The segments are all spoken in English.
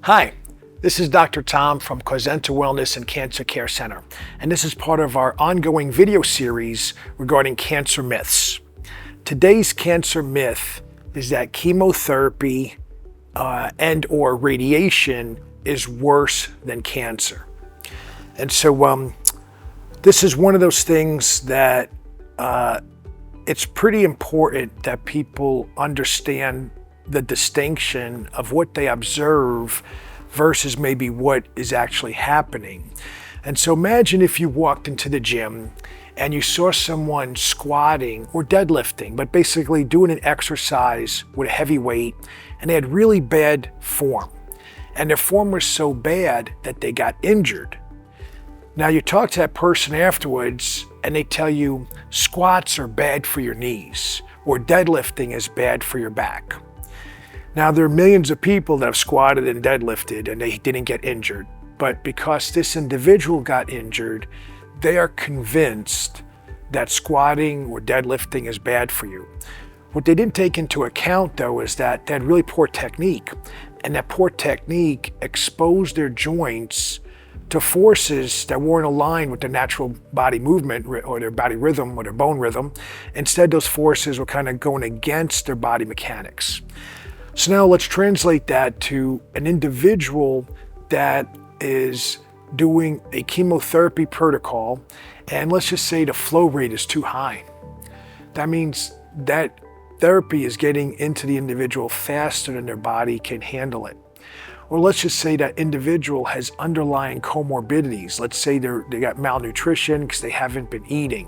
Hi, this is Dr. Tom from Causenta Wellness and Cancer Care Center, and this is part of our ongoing video series regarding cancer myths. Today's cancer myth is that chemotherapy and/or radiation is worse than cancer. And so this is one of those things that it's pretty important that people understand the distinction of what they observe versus maybe what is actually happening. And so imagine if you walked into the gym and you saw someone squatting or deadlifting, but basically doing an exercise with a heavy weight, and they had really bad form. And their form was so bad that they got injured. Now you talk to that person afterwards and they tell you squats are bad for your knees or deadlifting is bad for your back. Now there are millions of people that have squatted and deadlifted and they didn't get injured, but because this individual got injured, they are convinced that squatting or deadlifting is bad for you. What they didn't take into account though is that they had really poor technique, and that poor technique exposed their joints to forces that weren't aligned with their natural body movement or their body rhythm or their bone rhythm. Instead, those forces were kind of going against their body mechanics. So now let's translate that to an individual that is doing a chemotherapy protocol, and let's just say the flow rate is too high. That means that therapy is getting into the individual faster than their body can handle it. Or let's just say that individual has underlying comorbidities. Let's say they got malnutrition because they haven't been eating,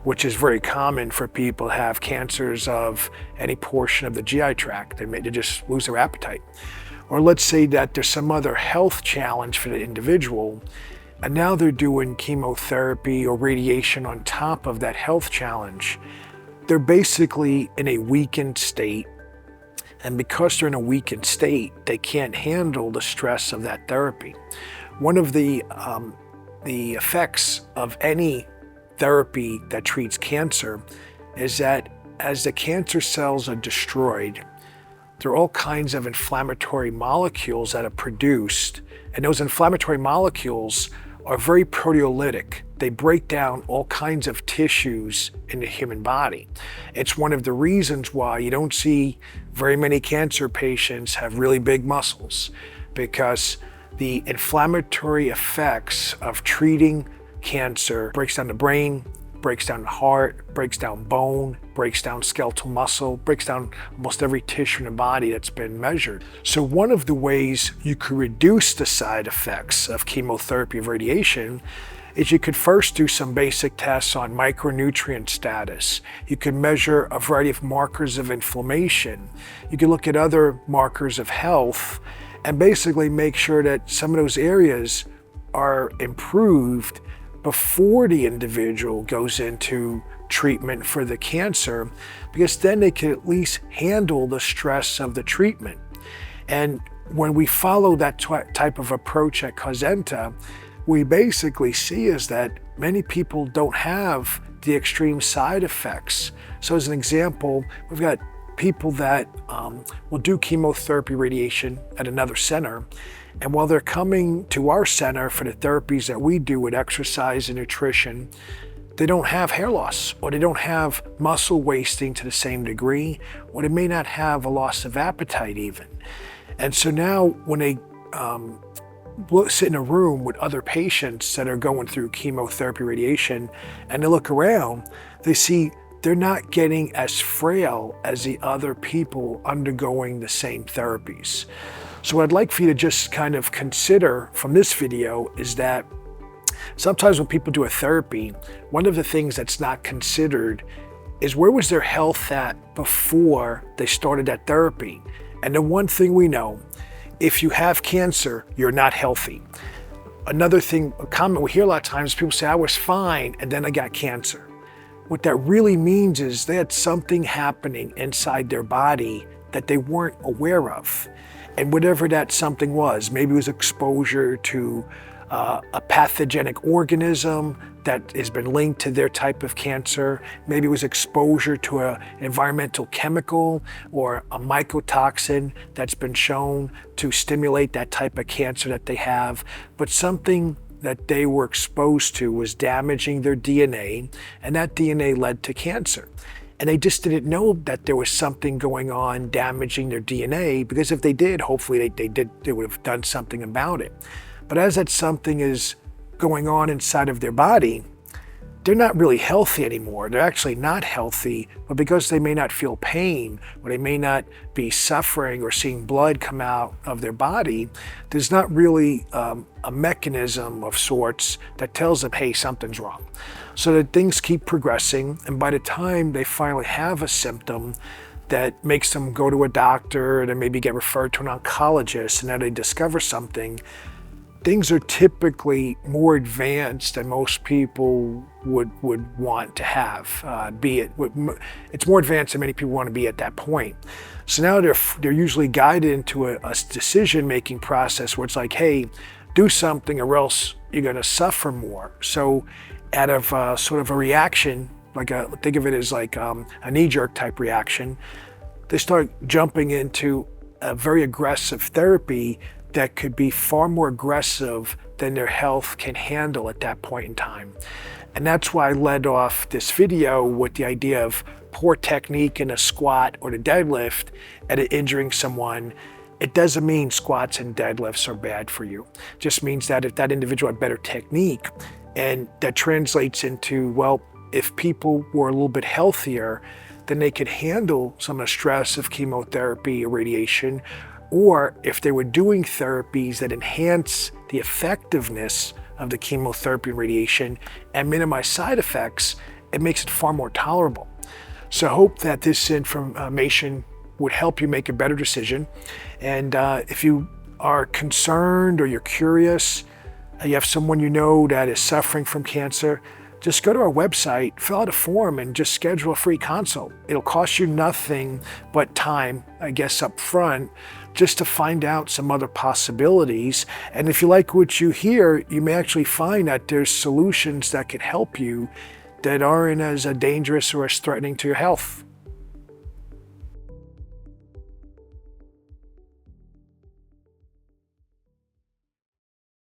which is very common for people who have cancers of any portion of the GI tract. They just lose their appetite. Or let's say that there's some other health challenge for the individual, and now they're doing chemotherapy or radiation on top of that health challenge. They're basically in a weakened state. And because they're in a weakened state, they can't handle the stress of that therapy. One of the effects of any therapy that treats cancer is that as the cancer cells are destroyed, there are all kinds of inflammatory molecules that are produced, and those inflammatory molecules are very proteolytic. They break down all kinds of tissues in the human body. It's one of the reasons why you don't see very many cancer patients have really big muscles, because the inflammatory effects of treating cancer breaks down the brain, breaks down the heart, breaks down bone, breaks down skeletal muscle, breaks down almost every tissue in the body that's been measured. So one of the ways you could reduce the side effects of chemotherapy or radiation is you could first do some basic tests on micronutrient status. You could measure a variety of markers of inflammation. You could look at other markers of health and basically make sure that some of those areas are improved before the individual goes into treatment for the cancer, because then they can at least handle the stress of the treatment. And when we follow that type of approach at Causenta, we basically see is that many people don't have the extreme side effects. So as an example, we've got people that will do chemotherapy radiation at another center, and while they're coming to our center for the therapies that we do with exercise and nutrition, they don't have hair loss, or they don't have muscle wasting to the same degree, or they may not have a loss of appetite even. And so now when they sit in a room with other patients that are going through chemotherapy radiation and they look around, they see they're not getting as frail as the other people undergoing the same therapies. So what I'd like for you to just kind of consider from this video is that sometimes when people do a therapy, one of the things that's not considered is where was their health at before they started that therapy. And the one thing we know, if you have cancer, you're not healthy. Another thing, a comment we hear a lot of times, people say, I was fine and then I got cancer. What that really means is they had something happening inside their body that they weren't aware of. And whatever that something was, maybe it was exposure to a pathogenic organism that has been linked to their type of cancer. Maybe it was exposure to an environmental chemical or a mycotoxin that's been shown to stimulate that type of cancer that they have. But something that they were exposed to was damaging their DNA, and that DNA led to cancer. And they just didn't know that there was something going on damaging their DNA, because if they did, hopefully they would have done something about it. But as that something is going on inside of their body, they're not really healthy anymore. They're actually not healthy, but because they may not feel pain, or they may not be suffering or seeing blood come out of their body, there's not really a mechanism of sorts that tells them, hey, something's wrong. So that things keep progressing, and by the time they finally have a symptom that makes them go to a doctor and then maybe get referred to an oncologist, and then they discover something, things are typically more advanced than most people would want to have. It's more advanced than many people want to be at that point. So now they're usually guided into a decision-making process where it's like, hey, do something or else you're going to suffer more. So out of sort of a reaction, think of it as like a knee-jerk type reaction, they start jumping into a very aggressive therapy that could be far more aggressive than their health can handle at that point in time. And that's why I led off this video with the idea of poor technique in a squat or the deadlift and injuring someone. It doesn't mean squats and deadlifts are bad for you. It just means that if that individual had better technique, and that translates into, well, if people were a little bit healthier, then they could handle some of the stress of chemotherapy or radiation. Or if they were doing therapies that enhance the effectiveness of the chemotherapy and radiation and minimize side effects, it makes it far more tolerable. So I hope that this information would help you make a better decision. And if you are concerned or you're curious, you have someone you know that is suffering from cancer, just go to our website, fill out a form, and just schedule a free consult. It'll cost you nothing but time, I guess, up front, just to find out some other possibilities. And if you like what you hear, you may actually find that there's solutions that could help you that aren't as dangerous or as threatening to your health.